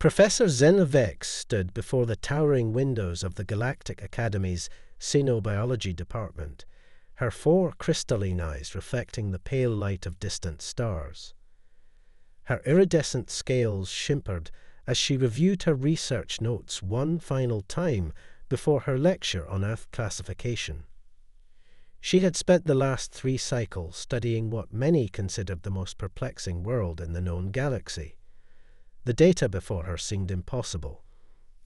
Professor Zenovex stood before the towering windows of the Galactic Academy's Xenobiology department, her 4 crystalline eyes reflecting the pale light of distant stars. Her iridescent scales shimmered as she reviewed her research notes one final time before her lecture on Earth classification. She had spent the last 3 cycles studying what many considered the most perplexing world in the known galaxy. The data before her seemed impossible.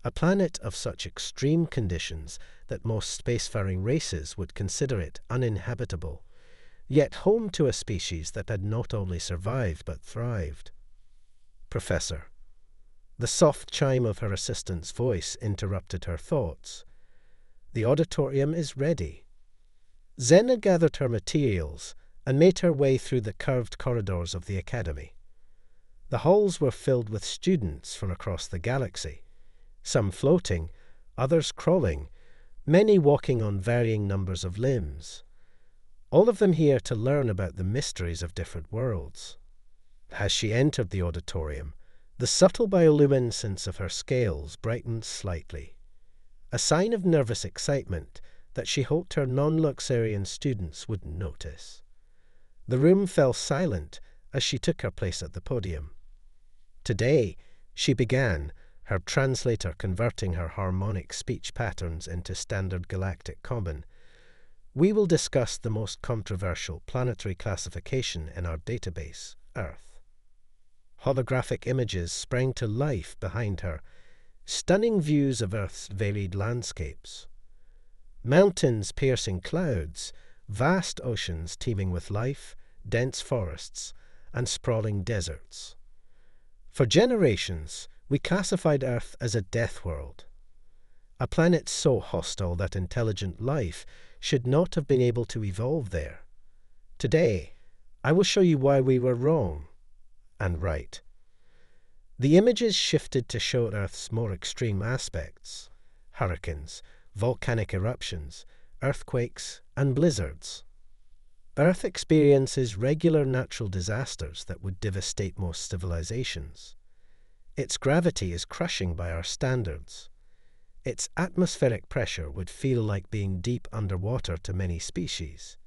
A planet of such extreme conditions that most spacefaring races would consider it uninhabitable, yet home to a species that had not only survived but thrived. Professor. The soft chime of her assistant's voice interrupted her thoughts. The auditorium is ready. Zen had gathered her materials and made her way through the curved corridors of the Academy. The halls were filled with students from across the galaxy, some floating, others crawling, many walking on varying numbers of limbs, all of them here to learn about the mysteries of different worlds. As she entered the auditorium, the subtle bioluminescence of her scales brightened slightly, a sign of nervous excitement that she hoped her non-Luxarian students wouldn't notice. The room fell silent as she took her place at the podium. Today, she began, her translator converting her harmonic speech patterns into standard galactic common. We will discuss the most controversial planetary classification in our database, Earth. Holographic images sprang to life behind her, stunning views of Earth's varied landscapes. Mountains piercing clouds, vast oceans teeming with life, dense forests, and sprawling deserts. For generations, we classified Earth as a death world, a planet so hostile that intelligent life should not have been able to evolve there. Today, I will show you why we were wrong and right. The images shifted to show Earth's more extreme aspects: hurricanes, volcanic eruptions, earthquakes, and blizzards. Earth experiences regular natural disasters that would devastate most civilizations. Its gravity is crushing by our standards. Its atmospheric pressure would feel like being deep underwater to many species.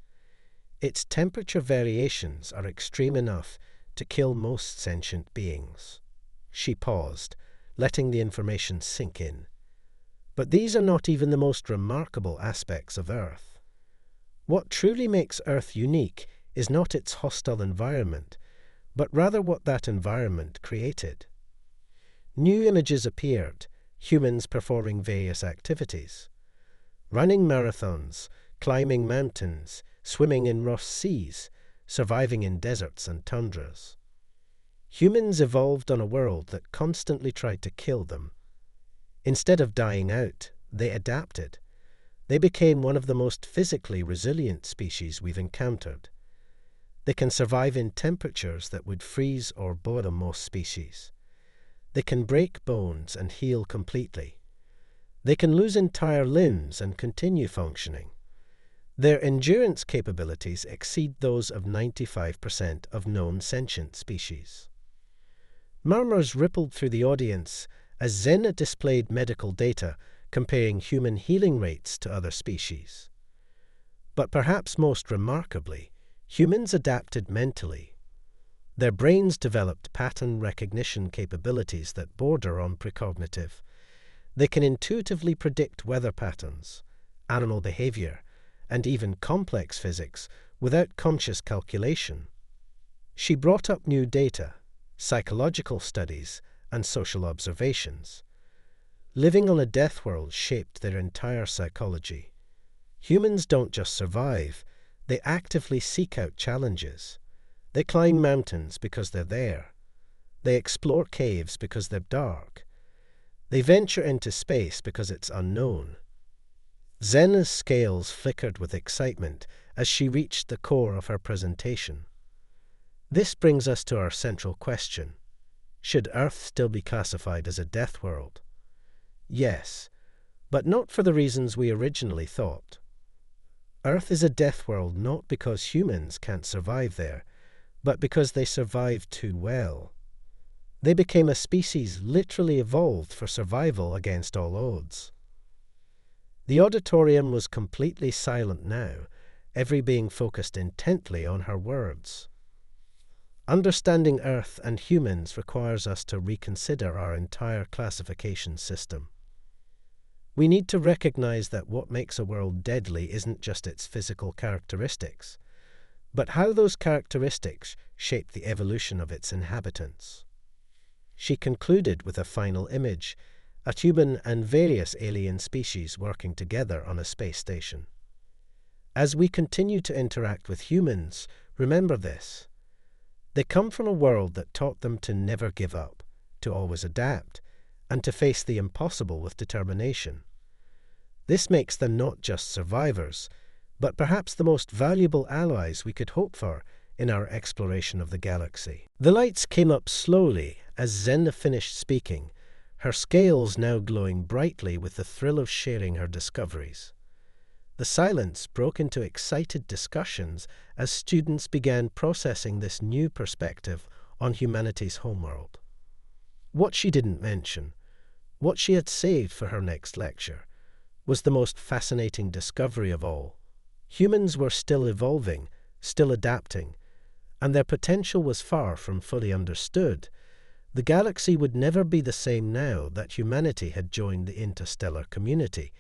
Its temperature variations are extreme enough to kill most sentient beings. She paused, letting the information sink in. But these are not even the most remarkable aspects of Earth. What truly makes Earth unique is not its hostile environment, but rather what that environment created. New images appeared, humans performing various activities. Running marathons, climbing mountains, swimming in rough seas, surviving in deserts and tundras. Humans evolved on a world that constantly tried to kill them. Instead of dying out, they adapted. They became one of the most physically resilient species we've encountered. They can survive in temperatures that would freeze or bottom most species. They can break bones and heal completely. They can lose entire limbs and continue functioning. Their endurance capabilities exceed those of 95% of known sentient species. Murmurs rippled through the audience as Zen displayed medical data comparing human healing rates to other species. But perhaps most remarkably, humans adapted mentally. Their brains developed pattern recognition capabilities that border on precognitive. They can intuitively predict weather patterns, animal behavior, and even complex physics without conscious calculation. She brought up new data, psychological studies, and social observations. Living on a death world shaped their entire psychology. Humans don't just survive, they actively seek out challenges. They climb mountains because they're there. They explore caves because they're dark. They venture into space because it's unknown. Zena's scales flickered with excitement as she reached the core of her presentation. This brings us to our central question. Should Earth still be classified as a death world? Yes, but not for the reasons we originally thought. Earth is a death world not because humans can't survive there, but because they survive too well. They became a species literally evolved for survival against all odds. The auditorium was completely silent now, every being focused intently on her words. Understanding Earth and humans requires us to reconsider our entire classification system. We need to recognize that what makes a world deadly isn't just its physical characteristics, but how those characteristics shape the evolution of its inhabitants. She concluded with a final image, a human and various alien species working together on a space station. As we continue to interact with humans, remember this. They come from a world that taught them to never give up, to always adapt, and to face the impossible with determination. This makes them not just survivors, but perhaps the most valuable allies we could hope for in our exploration of the galaxy. The lights came up slowly as Zenna finished speaking, her scales now glowing brightly with the thrill of sharing her discoveries. The silence broke into excited discussions as students began processing this new perspective on humanity's homeworld. What she didn't mention, what she had saved for her next lecture, was the most fascinating discovery of all. Humans were still evolving, still adapting, and their potential was far from fully understood. The galaxy would never be the same now that humanity had joined the interstellar community,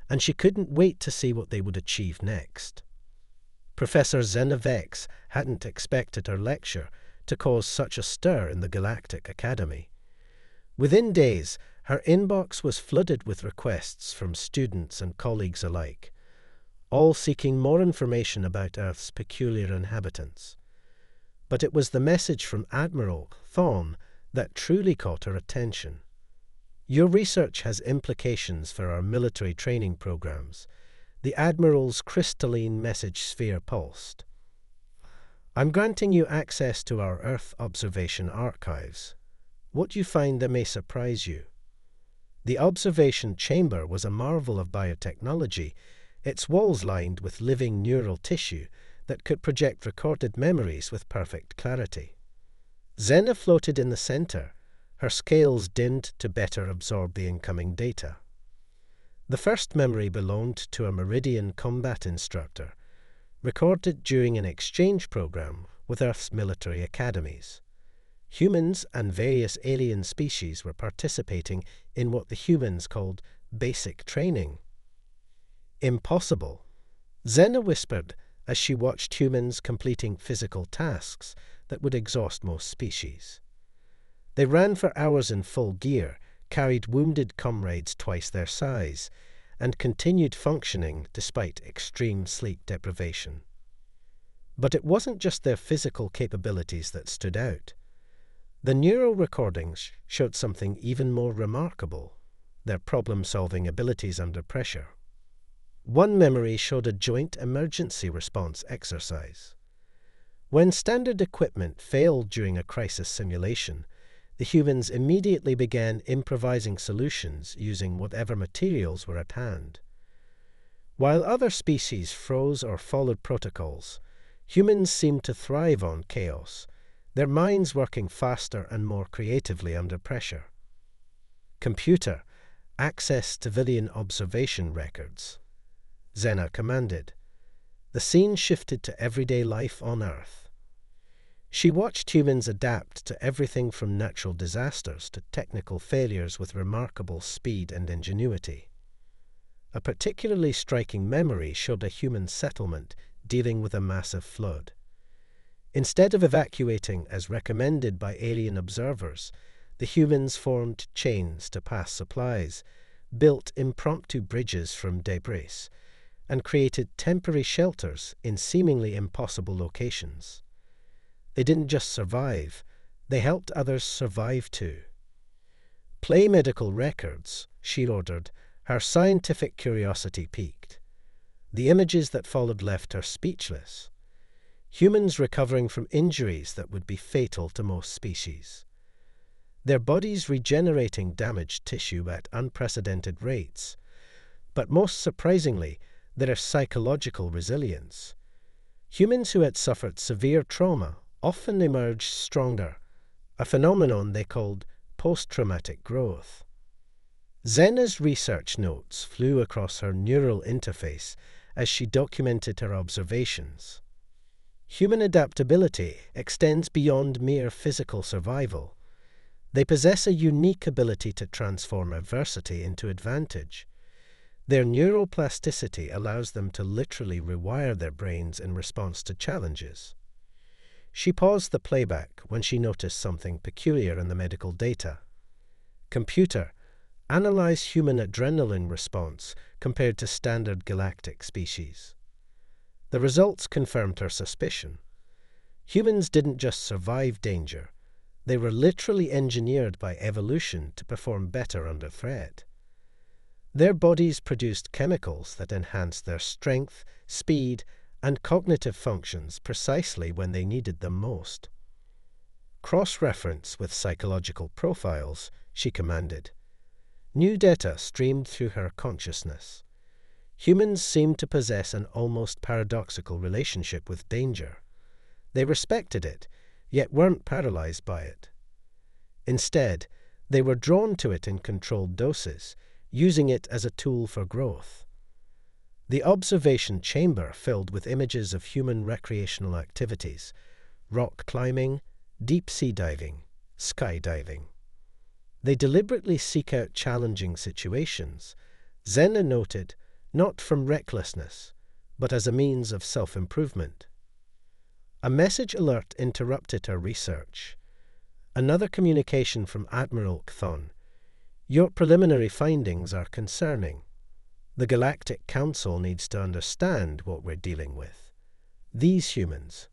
and she couldn't wait to see what they would achieve next. Professor Zenna Vex hadn't expected her lecture to cause such a stir in the Galactic Academy. Within days, her inbox was flooded with requests from students and colleagues alike, all seeking more information about Earth's peculiar inhabitants. But it was the message from Admiral Thawne that truly caught her attention. Your research has implications for our military training programs, the Admiral's crystalline message sphere pulsed. I'm granting you access to our Earth observation archives. What you find that may surprise you. The observation chamber was a marvel of biotechnology, its walls lined with living neural tissue that could project recorded memories with perfect clarity. Zenna floated in the center, her scales dimmed to better absorb the incoming data. The first memory belonged to a Meridian combat instructor, recorded during an exchange program with Earth's military academies. Humans and various alien species were participating in what the humans called basic training. Impossible, Zenna whispered as she watched humans completing physical tasks that would exhaust most species. They ran for hours in full gear, carried wounded comrades twice their size, and continued functioning despite extreme sleep deprivation. But it wasn't just their physical capabilities that stood out. The neural recordings showed something even more remarkable, their problem-solving abilities under pressure. One memory showed a joint emergency response exercise. When standard equipment failed during a crisis simulation, the humans immediately began improvising solutions using whatever materials were at hand. While other species froze or followed protocols, humans seemed to thrive on chaos, their minds working faster and more creatively under pressure. Computer, access civilian observation records, Zenna commanded. The scene shifted to everyday life on Earth. She watched humans adapt to everything from natural disasters to technical failures with remarkable speed and ingenuity. A particularly striking memory showed a human settlement dealing with a massive flood. Instead of evacuating as recommended by alien observers, the humans formed chains to pass supplies, built impromptu bridges from debris, and created temporary shelters in seemingly impossible locations. They didn't just survive, they helped others survive too. Play medical records, she ordered, her scientific curiosity piqued. The images that followed left her speechless. Humans recovering from injuries that would be fatal to most species. Their bodies regenerating damaged tissue at unprecedented rates. But most surprisingly, their psychological resilience. Humans who had suffered severe trauma often emerged stronger, a phenomenon they called post-traumatic growth. Xena's research notes flew across her neural interface as she documented her observations. Human adaptability extends beyond mere physical survival. They possess a unique ability to transform adversity into advantage. Their neuroplasticity allows them to literally rewire their brains in response to challenges. She paused the playback when she noticed something peculiar in the medical data. Computer, analyze human adrenaline response compared to standard galactic species. The results confirmed her suspicion. Humans didn't just survive danger, they were literally engineered by evolution to perform better under threat. Their bodies produced chemicals that enhanced their strength, speed, and cognitive functions precisely when they needed them most. Cross-reference with psychological profiles, she commanded. New data streamed through her consciousness. Humans seemed to possess an almost paradoxical relationship with danger. They respected it, yet weren't paralyzed by it. Instead, they were drawn to it in controlled doses, using it as a tool for growth. The observation chamber filled with images of human recreational activities, rock climbing, deep-sea diving, skydiving. They deliberately seek out challenging situations, Xena noted, not from recklessness, but as a means of self-improvement. A message alert interrupted her research. Another communication from Admiral Cthon. Your preliminary findings are concerning. The Galactic Council needs to understand what we're dealing with. These humans,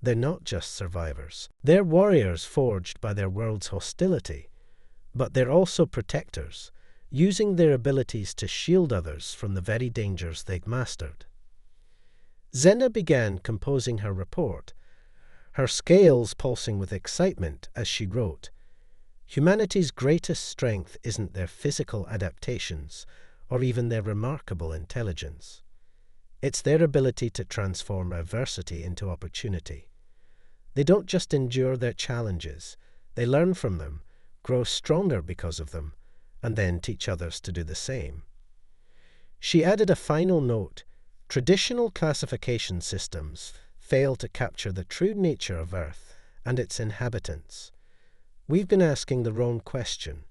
they're not just survivors. They're warriors forged by their world's hostility, but they're also protectors, using their abilities to shield others from the very dangers they've mastered. Xena began composing her report, her scales pulsing with excitement as she wrote, "Humanity's greatest strength isn't their physical adaptations, or even their remarkable intelligence. It's their ability to transform adversity into opportunity. They don't just endure their challenges, they learn from them, grow stronger because of them, and then teach others to do the same." She added a final note: traditional classification systems fail to capture the true nature of Earth and its inhabitants. We've been asking the wrong question.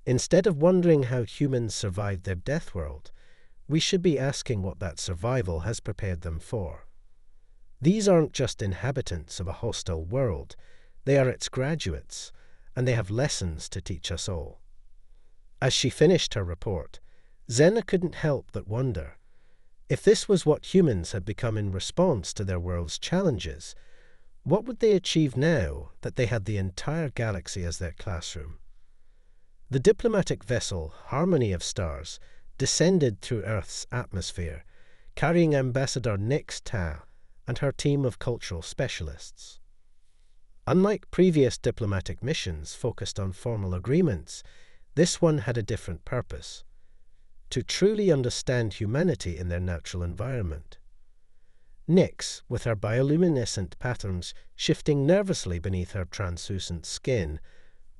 Instead of wondering how humans survived their Deathworld, we should be asking what that survival has prepared them for. These aren't just inhabitants of a hostile world, they are its graduates, and they have lessons to teach us all. As she finished her report, Xena couldn't help but wonder, if this was what humans had become in response to their world's challenges, what would they achieve now that they had the entire galaxy as their classroom? The diplomatic vessel Harmony of Stars descended through Earth's atmosphere, carrying Ambassador Nix Ta and her team of cultural specialists. Unlike previous diplomatic missions focused on formal agreements, this one had a different purpose: to truly understand humanity in their natural environment. Nix, with her bioluminescent patterns shifting nervously beneath her translucent skin,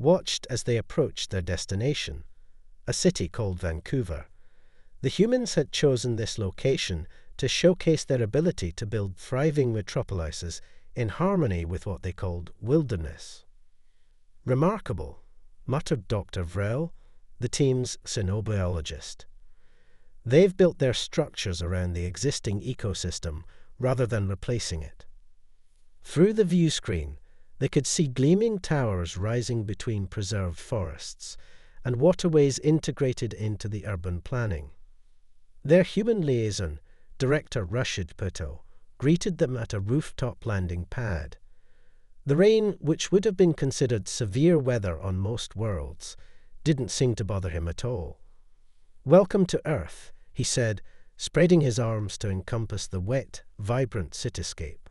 watched as they approached their destination, a city called Vancouver. The humans had chosen this location to showcase their ability to build thriving metropolises in harmony with what they called wilderness. "Remarkable," muttered Dr. Vrel, the team's xenobiologist. "They've built their structures around the existing ecosystem rather than replacing it." Through the view screen, they could see gleaming towers rising between preserved forests and waterways integrated into the urban planning. Their human liaison, Director Rashid Pato, greeted them at a rooftop landing pad. The rain, which would have been considered severe weather on most worlds, didn't seem to bother him at all. "Welcome to Earth," he said, spreading his arms to encompass the wet, vibrant cityscape.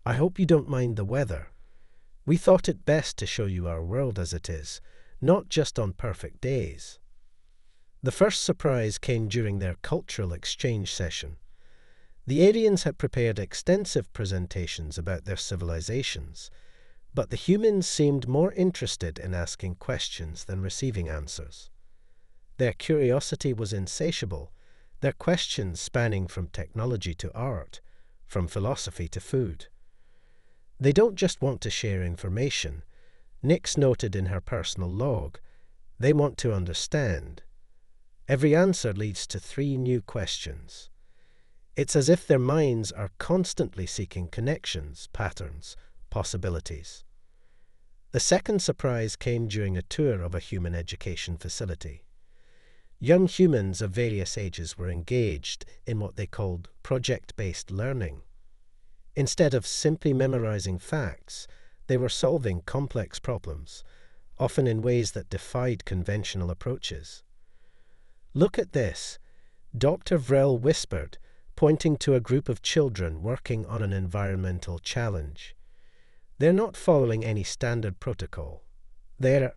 "I hope you don't mind the weather. We thought it best to show you our world as it is, not just on perfect days." The first surprise came during their cultural exchange session. The aliens had prepared extensive presentations about their civilizations, But the humans seemed more interested in asking questions than receiving answers. Their curiosity was insatiable, their questions spanning from technology to art, from philosophy to food. They don't just want to share information, Nix noted in her personal log. They want to understand. Every answer leads to 3 new questions. It's as if their minds are constantly seeking connections, patterns, possibilities. The second surprise came during a tour of a human education facility. Young humans of various ages were engaged in what they called project-based learning. Instead of simply memorizing facts, they were solving complex problems, often in ways that defied conventional approaches. "Look at this," Dr. Vrell whispered, pointing to a group of children working on an environmental challenge. "They're not following any standard protocol. They're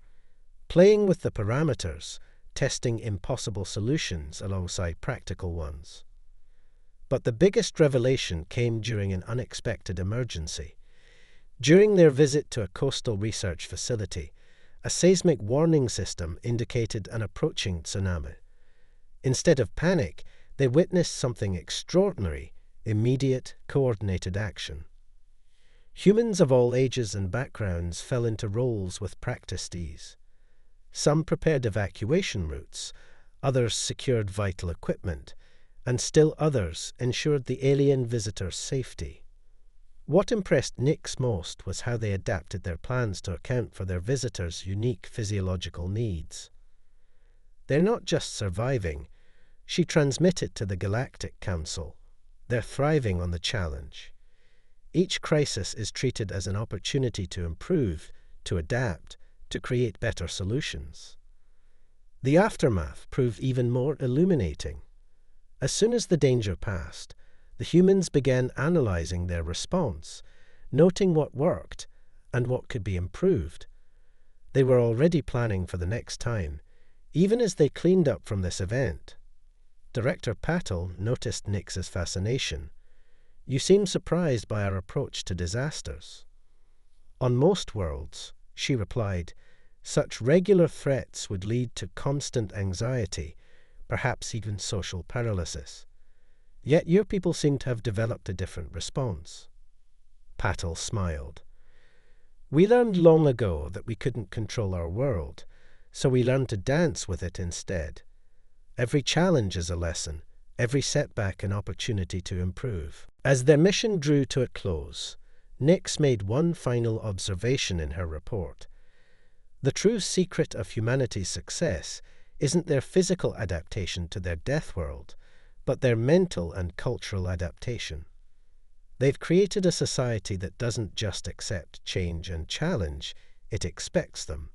playing with the parameters, testing impossible solutions alongside practical ones." But the biggest revelation came during an unexpected emergency. During their visit to a coastal research facility, a seismic warning system indicated an approaching tsunami. Instead of panic, they witnessed something extraordinary: immediate, coordinated action. Humans of all ages and backgrounds fell into roles with practiced ease. Some prepared evacuation routes, others secured vital equipment, and still others ensured the alien visitor's safety. What impressed Nix most was how they adapted their plans to account for their visitors' unique physiological needs. "They're not just surviving," she transmitted to the Galactic Council. "They're thriving on the challenge. Each crisis is treated as an opportunity to improve, to adapt, to create better solutions." The aftermath proved even more illuminating. As soon as the danger passed, the humans began analyzing their response, noting what worked and what could be improved. They were already planning for the next time, even as they cleaned up from this event. Director Patel noticed Nix's fascination. "You seem surprised by our approach to disasters." "On most worlds," she replied, "such regular threats would lead to constant anxiety, perhaps even social paralysis. Yet your people seem to have developed a different response." Patel smiled. "We learned long ago that we couldn't control our world, so we learned to dance with it instead. Every challenge is a lesson, every setback an opportunity to improve." As their mission drew to a close, Nix made one final observation in her report. The true secret of humanity's success isn't their physical adaptation to their Deathworld, but their mental and cultural adaptation. They've created a society that doesn't just accept change and challenge, it expects them.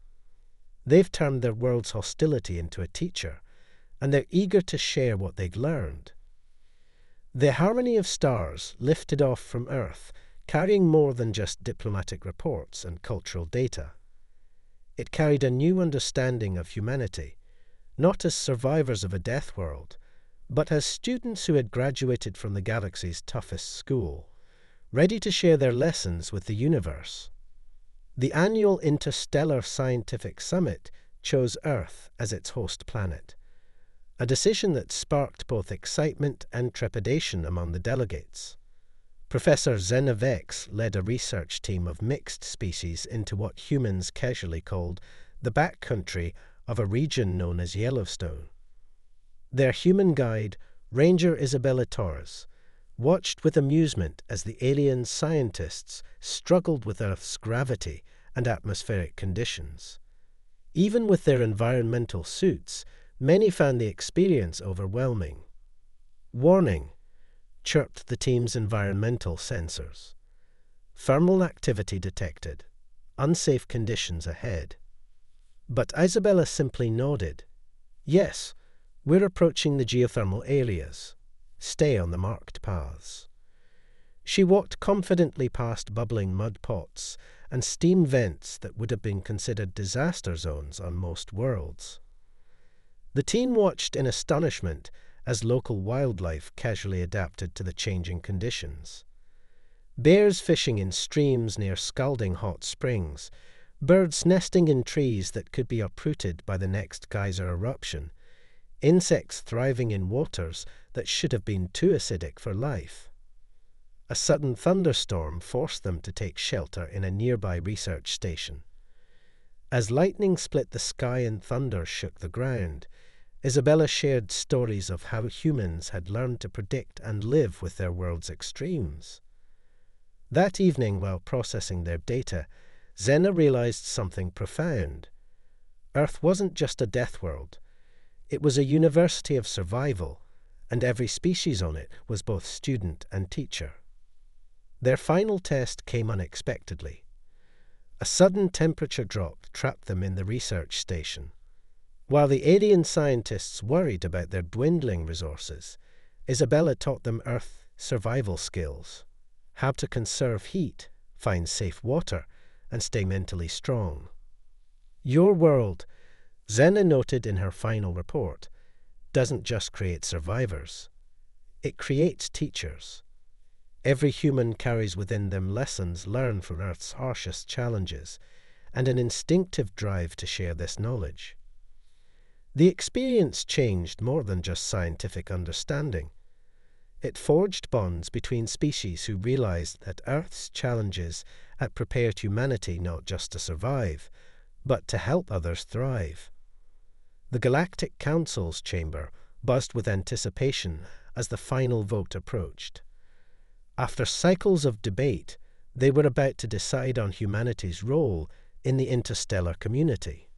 They've turned their world's hostility into a teacher, and they're eager to share what they've learned. The harmony of stars lifted off from Earth, carrying more than just diplomatic reports and cultural data. It carried a new understanding of humanity, not as survivors of a death world, but as students who had graduated from the galaxy's toughest school, ready to share their lessons with the universe. The annual Interstellar Scientific Summit chose Earth as its host planet, a decision that sparked both excitement and trepidation among the delegates. Professor Zenovex led a research team of mixed species into what humans casually called the backcountry of a region known as Yellowstone. Their human guide, Ranger Isabella Torres, watched with amusement as the alien scientists struggled with Earth's gravity and atmospheric conditions. Even with their environmental suits, many found the experience overwhelming. "Warning," chirped the team's environmental sensors. "Thermal activity detected. Unsafe conditions ahead." But Isabella simply nodded. "Yes, we're approaching the geothermal areas. Stay on the marked paths." She walked confidently past bubbling mud pots and steam vents that would have been considered disaster zones on most worlds. The team watched in astonishment as local wildlife casually adapted to the changing conditions. Bears fishing in streams near scalding hot springs, birds nesting in trees that could be uprooted by the next geyser eruption, insects thriving in waters that should have been too acidic for life. A sudden thunderstorm forced them to take shelter in a nearby research station. As lightning split the sky and thunder shook the ground, Isabella shared stories of how humans had learned to predict and live with their world's extremes. That evening, while processing their data, Zena realized something profound. Earth wasn't just a death world. It was a university of survival, and every species on it was both student and teacher. Their final test came unexpectedly. A sudden temperature drop trapped them in the research station. While the alien scientists worried about their dwindling resources, Isabella taught them Earth survival skills: how to conserve heat, find safe water, and stay mentally strong. Your world, Zena noted in her final report, doesn't just create survivors. It creates teachers. Every human carries within them lessons learned from Earth's harshest challenges, and an instinctive drive to share this knowledge. The experience changed more than just scientific understanding. It forged bonds between species who realized that Earth's challenges had prepared humanity not just to survive, but to help others thrive. The Galactic Council's chamber buzzed with anticipation as the final vote approached. After cycles of debate, they were about to decide on humanity's role in the interstellar community.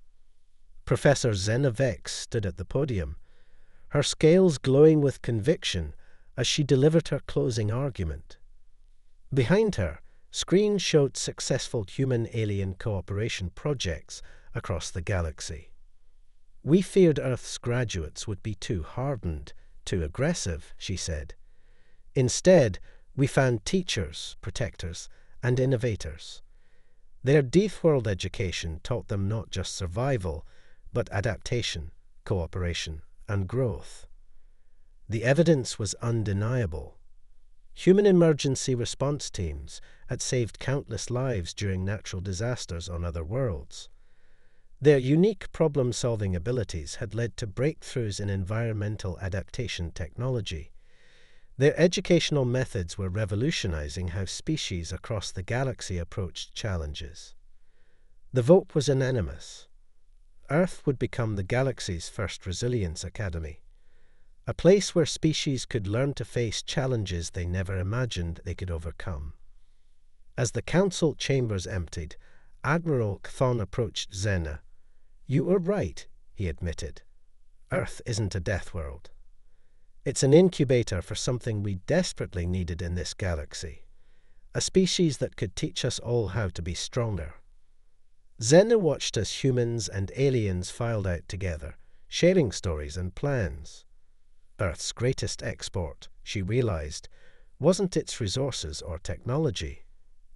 Professor Zena Vex stood at the podium, her scales glowing with conviction as she delivered her closing argument. Behind her, screens showed successful human-alien cooperation projects across the galaxy. "We feared Earth's graduates would be too hardened, too aggressive," she said. "Instead, we found teachers, protectors, and innovators. Their Deathworld education taught them not just survival, but adaptation, cooperation, and growth. The evidence was undeniable. Human emergency response teams had saved countless lives during natural disasters on other worlds. Their unique problem-solving abilities had led to breakthroughs in environmental adaptation technology. Their educational methods were revolutionizing how species across the galaxy approached challenges. The vote was unanimous. Earth would become the galaxy's first resilience academy, a place where species could learn to face challenges they never imagined they could overcome. As the council chambers emptied, Admiral Chthon approached Zena. "You were right," he admitted. "Earth isn't a death world. It's an incubator for something we desperately needed in this galaxy, a species that could teach us all how to be stronger." Zena watched as humans and aliens filed out together, sharing stories and plans. Earth's greatest export, she realized, wasn't its resources or technology.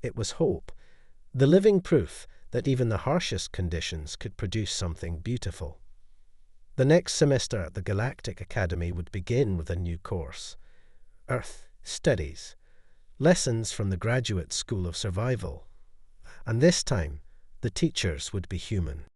It was hope, the living proof that even the harshest conditions could produce something beautiful. The next semester at the Galactic Academy would begin with a new course: Earth Studies, lessons from the Graduate School of Survival. And this time, the teachers would be human.